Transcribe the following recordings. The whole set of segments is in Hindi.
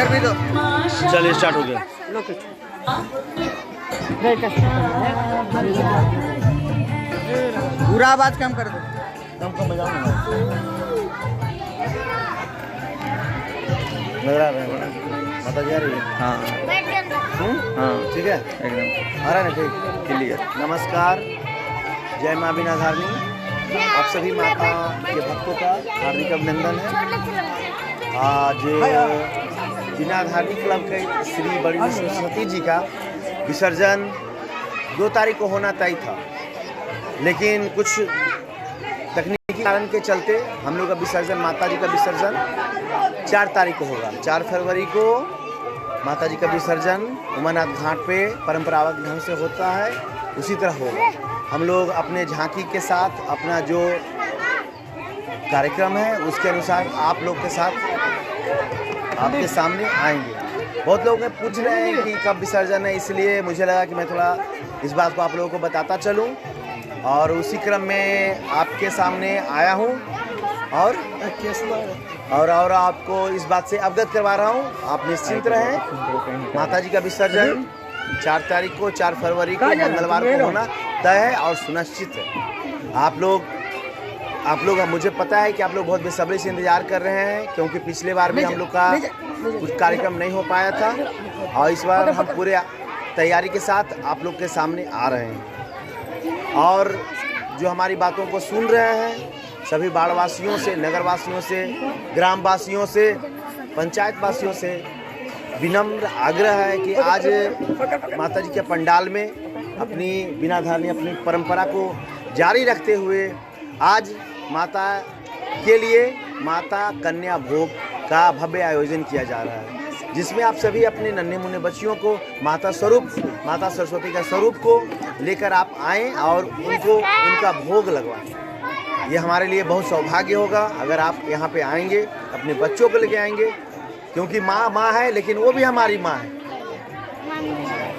इधर भी दो। चलिए स्टार्ट हो गया। पूरा आवाज कम कर दो। कम बजाओ ना। लग रहा है माता जी आ रही है। हाँ हाँ ठीक है, एकदम आ रहा है ना, ठीक क्लियर। नमस्कार, जय माँ बीना धारनी। आप सभी माता के भक्तों का हार्दिक अभिनंदन है। आज बीना धारनी क्लब के श्री बड़ी सरस्वती जी का विसर्जन 2 तारीख को होना तय था, लेकिन कुछ तकनीकी कारण के चलते हम लोग का विसर्जन, माता जी का विसर्जन 4 तारीख को होगा। 4 फरवरी को माता जी का विसर्जन उमानाथ घाट पे परंपरागत ढंग से होता है, उसी तरह होगा। हम लोग अपने झांकी के साथ अपना जो कार्यक्रम है उसके अनुसार आप लोग के साथ आपके सामने आएंगे। बहुत लोग पूछ रहे हैं कि कब विसर्जन है, इसलिए मुझे लगा कि मैं थोड़ा इस बात को आप लोगों को बताता चलूं, और उसी क्रम में आपके सामने आया हूं और आपको इस बात से अवगत करवा रहा हूं। आप निश्चिंत रहें, माता जी का विसर्जन 4 तारीख को, 4 फरवरी को मंगलवार को होना तय है और सुनिश्चित है। आप लोग मुझे पता है कि आप लोग बहुत बेसब्री से इंतजार कर रहे हैं, क्योंकि पिछले बार भी हम लोग का कुछ कार्यक्रम नहीं हो पाया था, और इस बार हम पूरे तैयारी के साथ आप लोग के सामने आ रहे हैं। और जो हमारी बातों को सुन रहे हैं, सभी बाढ़वासियों से, नगरवासियों से, ग्रामवासियों से, पंचायत वासियों से विनम्र आग्रह है कि आज माता जी के पंडाल में अपनी बीना धारनी अपनी परंपरा को जारी रखते हुए आज माता के लिए माता कन्या भोग का भव्य आयोजन किया जा रहा है, जिसमें आप सभी अपने नन्हे मुन्ने बच्चियों को माता सरस्वती का स्वरूप को लेकर आप आएँ और उनका भोग लगवाएं। ये हमारे लिए बहुत सौभाग्य होगा अगर आप यहाँ पे आएंगे, अपने बच्चों को लेके आएंगे, क्योंकि माँ है, लेकिन वो भी हमारी माँ है।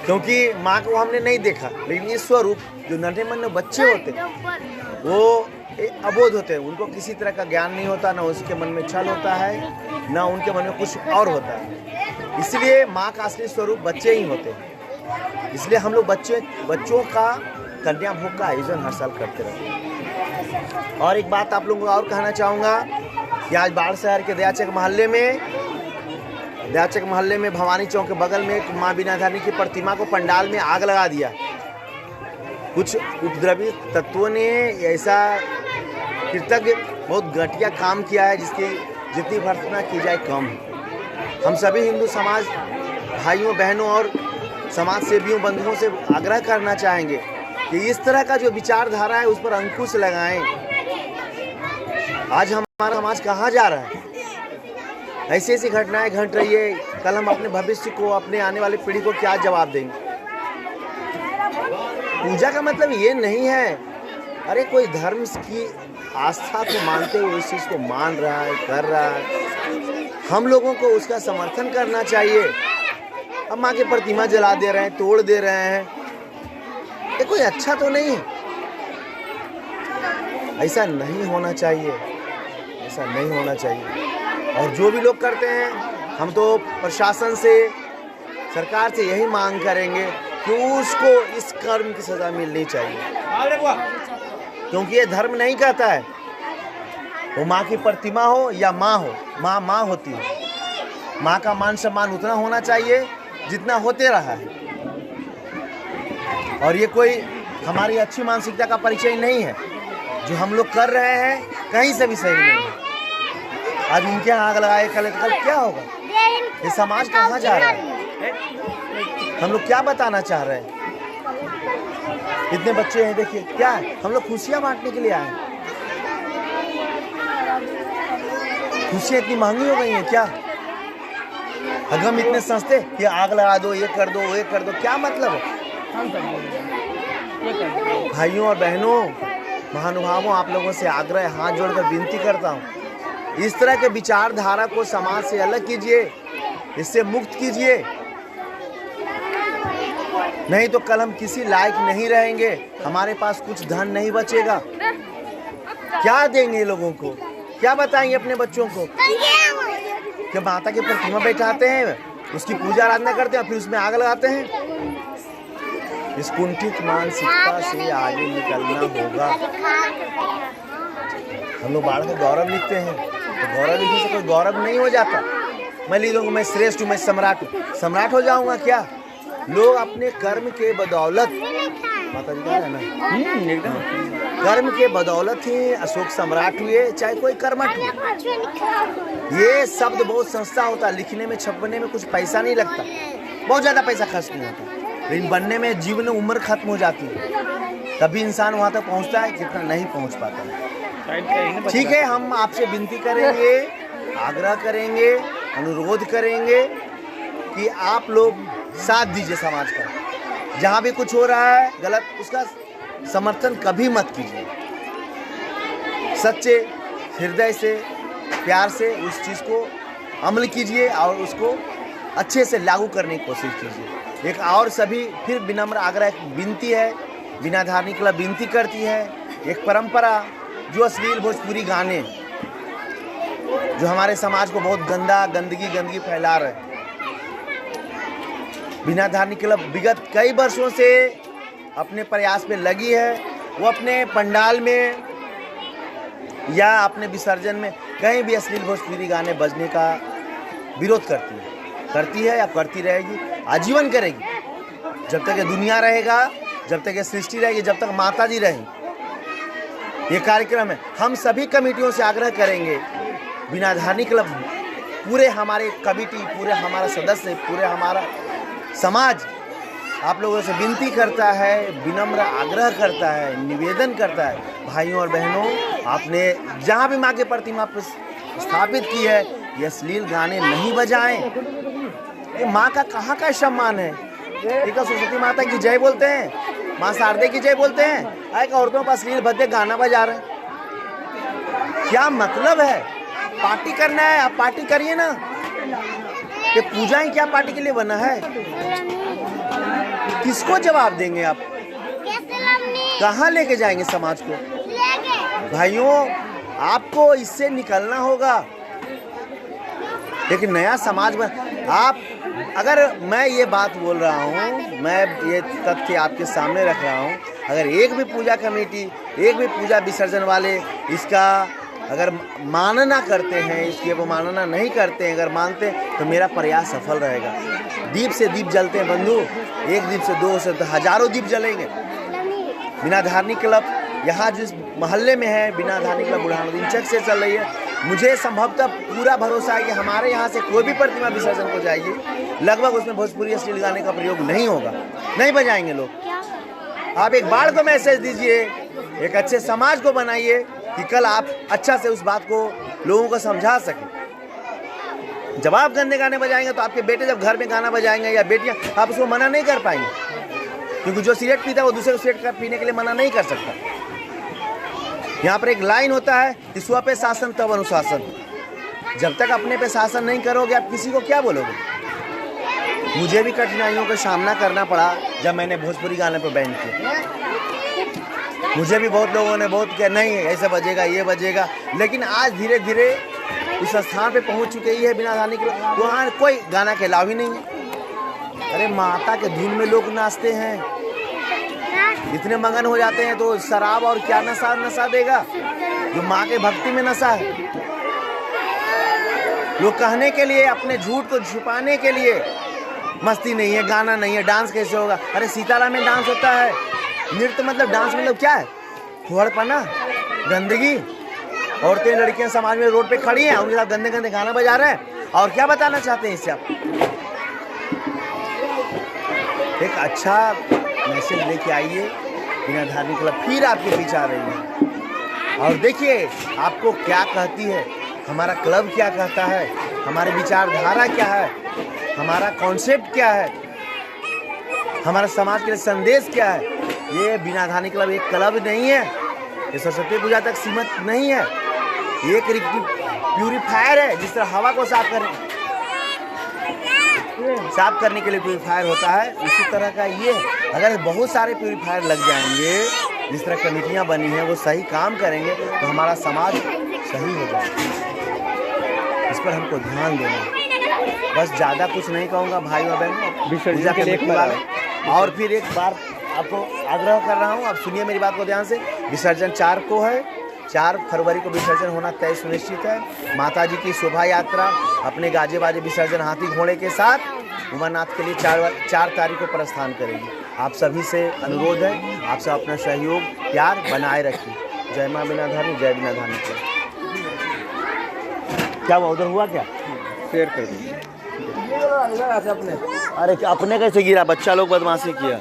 क्योंकि माँ को हमने नहीं देखा, लेकिन इस स्वरूप जो नन्हे मुन्ने बच्चे होते हैं वो अबोध होते हैं, उनको किसी तरह का ज्ञान नहीं होता, ना उसके मन में छल होता है, ना उनके मन में कुछ और होता है। इसलिए माँ का असली स्वरूप बच्चे ही होते हैं। इसलिए हम लोग बच्चों का कन्या भोग का आयोजन हर साल करते रहते हैं। और एक बात आप लोगों को और कहना चाहूँगा कि आज बाढ़ शहर के दयाचक मोहल्ले में भवानी चौक के बगल में एक माँ बीना धारनी की प्रतिमा को पंडाल में आग लगा दिया। कुछ उपद्रवी तत्वों ने ऐसा कृतज्ञ बहुत घटिया काम किया है, जिसकी जितनी भर्त्सना की जाए कम है। हम सभी हिंदू समाज भाइयों बहनों और समाज सेवियों बंधुओं से आग्रह करना चाहेंगे कि इस तरह का जो विचारधारा है उस पर अंकुश लगाएं। आज हमारा समाज कहाँ जा रहा है? ऐसी ऐसी घटनाएं घट रही है, कल हम अपने भविष्य को, अपने आने वाली पीढ़ी को क्या जवाब देंगे? पूजा का मतलब ये नहीं है, अरे कोई धर्म की आस्था को मानते हुए उस चीज़ को मान रहा है, कर रहा है, हम लोगों को उसका समर्थन करना चाहिए। अब माँ की प्रतिमा जला दे रहे हैं, तोड़ दे रहे हैं, ये कोई अच्छा तो नहीं है। ऐसा नहीं होना चाहिए, ऐसा नहीं होना चाहिए। और जो भी लोग करते हैं, हम तो प्रशासन से, सरकार से यही मांग करेंगे कि उसको इस कर्म की सज़ा मिलनी चाहिए, क्योंकि ये धर्म नहीं कहता है। वो माँ की प्रतिमा हो या माँ हो, माँ होती है। माँ का मान सम्मान उतना होना चाहिए जितना होते रहा है, और ये कोई हमारी अच्छी मानसिकता का परिचय नहीं है। जो हम लोग कर रहे हैं कहीं से भी सही नहीं है। आज उनके आग लगाए, कल क्या होगा? ये समाज कहाँ जा रहा है? हम लोग क्या बताना चाह रहे हैं? इतने बच्चे हैं, देखिए क्या है, हम लोग खुशियाँ बांटने के लिए आए हैं। खुशियाँ इतनी महंगी हो गई हैं क्या? अगर हम इतने सस्ते कि आग लगा दो, ये कर दो, वो कर दो, क्या मतलब है? भाइयों और बहनों, महानुभावों, आप लोगों से आग्रह, हाथ जोड़कर विनती करता हूँ, इस तरह के विचारधारा को समाज से अलग कीजिए, इससे मुक्त कीजिए, नहीं तो कल हम किसी लायक नहीं रहेंगे, हमारे पास कुछ धन नहीं बचेगा। क्या देंगे लोगों को? क्या बताएंगे अपने बच्चों को? कि माता की प्रतिमा बैठाते हैं, उसकी पूजा आराधना करते हैं, फिर उसमें आग लगाते हैं। इस कुंठित मानसिकता से आगे निकलना होगा। हम लोग बाढ़ को गौरव लिखते हैं, तो गौरव लिखने से कोई गौरव नहीं हो जाता। मैं लिख दूंगा मैं श्रेष्ठ हूँ, मैं सम्राट हूँ, सम्राट हो जाऊंगा क्या? लोग अपने कर्म के बदौलत, माता जी का है ना, एकदम कर्म के बदौलत ही अशोक सम्राट हुए, चाहे कोई कर्मठ हुए। ये शब्द बहुत सस्ता होता है, लिखने में छपने में कुछ पैसा नहीं लगता, बहुत ज़्यादा पैसा खर्च नहीं होता, लेकिन बनने में जीवन उम्र खत्म हो जाती है। तभी इंसान वहाँ तक पहुँचता है, कितना नहीं पहुँच पाता। ठीक है, हम आपसे विनती करेंगे, आग्रह करेंगे, अनुरोध करेंगे कि आप लोग साथ दीजिए समाज का। जहाँ भी कुछ हो रहा है गलत, उसका समर्थन कभी मत कीजिए। सच्चे हृदय से, प्यार से उस चीज़ को अमल कीजिए और उसको अच्छे से लागू करने की कोशिश कीजिए। एक और सभी फिर विनम्र आग्रह, विनती है, बिना धार्मिक क्लब विनती करती है, एक परंपरा जो अश्लील भोजपुरी गाने जो हमारे समाज को बहुत गंदगी फैला रहे हैं। बिना धार्मिक क्लब विगत कई वर्षों से अपने प्रयास में लगी है। वो अपने पंडाल में या अपने विसर्जन में कहीं भी अश्लील भोजपुरी गाने बजने का विरोध करती है या करती रहेगी, आजीवन करेगी। जब तक ये दुनिया रहेगा, जब तक ये सृष्टि रहेगी, जब तक माता जी रहेंगी। ये कार्यक्रम है, हम सभी कमेटियों से आग्रह करेंगे, बिना धार्मिक क्लब पूरे हमारे कमेटी, पूरे हमारा सदस्य, पूरे हमारा समाज आप लोगों से विनती करता है, विनम्र आग्रह करता है, निवेदन करता है, भाइयों और बहनों, आपने जहाँ भी माँ की प्रतिमा स्थापित की है, ये अश्लील गाने नहीं बजाएं। ये माँ का कहाँ का सम्मान है? एक सरस्वती माता की जय बोलते हैं, माँ शारदे की जय बोलते हैं, एक औरतों पर अश्लील भद्दे गाना बजा रहे हैं। क्या मतलब है? पार्टी करना है, आप पार्टी करिए ना। ये पूजाएं क्या पार्टी के लिए बना है? किसको जवाब देंगे आप? कहाँ लेके जाएंगे समाज को? भाइयों, आपको इससे निकलना होगा। लेकिन नया समाज में आप, अगर मैं ये बात बोल रहा हूँ, मैं ये तथ्य आपके सामने रख रहा हूँ, अगर एक भी पूजा कमेटी, एक भी पूजा विसर्जन वाले इसका अगर मानना करते हैं, इसकी अवमानना नहीं करते हैं, अगर मानते हैं, तो मेरा प्रयास सफल रहेगा। दीप से दीप जलते हैं बंधु, एक दीप से 2 से हजारों दीप जलेंगे। बिना धार्मिक क्लब यहाँ जिस मोहल्ले में है, बिना धार्मिक क्लब बुढ़ानुद्दीन चक से चल रही है। मुझे संभवतः पूरा भरोसा है कि हमारे यहाँ से कोई भी प्रतिमा विसर्जन को जाइए, लगभग उसमें भोजपुरी अश्लील गाने का प्रयोग नहीं होगा, नहीं बजाएंगे लोग। आप एक बाढ़ को मैसेज दीजिए, एक अच्छे समाज को बनाइए कि कल आप अच्छा से उस बात को लोगों को समझा सकें। जब आप गंदे गाने बजाएंगे तो आपके बेटे जब घर में गाना बजाएंगे या बेटियां, आप उसको मना नहीं कर पाएंगे, क्योंकि जो सिगरेट पीता है वो दूसरे को सिगरेट पीने के लिए मना नहीं कर सकता। यहाँ पर एक लाइन होता है कि स्व पे शासन तब अनुशासन। जब तक अपने पे शासन नहीं करोगे, आप किसी को क्या बोलोगे? मुझे भी कठिनाइयों का सामना करना पड़ा जब मैंने भोजपुरी गाने पर बैन किया। मुझे भी बहुत लोगों ने बहुत किया, नहीं ऐसे बजेगा, ये बजेगा, लेकिन आज धीरे धीरे इस स्थान पे पहुंच चुके ही है बिना गाने के, वहाँ कोई गाना के अलावा ही नहीं है। अरे माता के धुन में लोग नाचते हैं, इतने मगन हो जाते हैं, तो शराब और क्या नशा देगा जो माँ के भक्ति में नशा है। लोग कहने के लिए, अपने झूठ को छुपाने के लिए, मस्ती नहीं है, गाना नहीं है, डांस कैसे होगा? अरे सीताराम में डांस होता है। नृत्य मतलब, डांस मतलब क्या है? फुहड़पना, गंदगी। औरतें लड़कियां समाज में रोड पे खड़ी हैं, उनके साथ गंदे गंदे गाना बजा रहे हैं, और क्या बताना चाहते हैं इससे आप? एक अच्छा मैसेज लेके आइए, बिना धार्मिक क्लब फिर आपके पीछे आ रही है। और देखिए आपको क्या कहती है, हमारा क्लब क्या कहता है, हमारी विचारधारा क्या है, हमारा कॉन्सेप्ट क्या है, हमारा समाज के लिए संदेश क्या है। ये बिना धार्मिक क्लब एक क्लब नहीं है, ये सरस्वती पूजा तक सीमित नहीं है, ये एक प्यूरीफायर है। जिस तरह हवा को साफ करने के लिए प्यूरीफायर होता है, उसी तरह का ये। अगर बहुत सारे प्यूरीफायर लग जाएंगे, जिस तरह कमेटियाँ बनी हैं वो सही काम करेंगे, तो हमारा समाज सही हो जाएगा। इस पर हमको ध्यान देना है। बस ज़्यादा कुछ नहीं कहूँगा भाई और बहनों, विसर्जन के लिए एक बार और फिर एक बार आपको आग्रह कर रहा हूँ, आप सुनिए मेरी बात को ध्यान से। विसर्जन 4 को है, 4 फरवरी को विसर्जन होना तय सुनिश्चित है। माता जी की शोभा यात्रा अपने गाजे बाजे विसर्जन हाथी घोड़े के साथ उमानाथ के लिए 4 तारीख को प्रस्थान करेंगे। आप सभी से अनुरोध है, आप सब अपना सहयोग प्यार बनाए रखिए। जय माँ बीनाधारी, जय बीनाधारी। क्या हुआ, उधर हुआ क्या? शेयर कर दीजिए। अरे अपने कैसे गिरा, बच्चा लोग बदमाशी किया।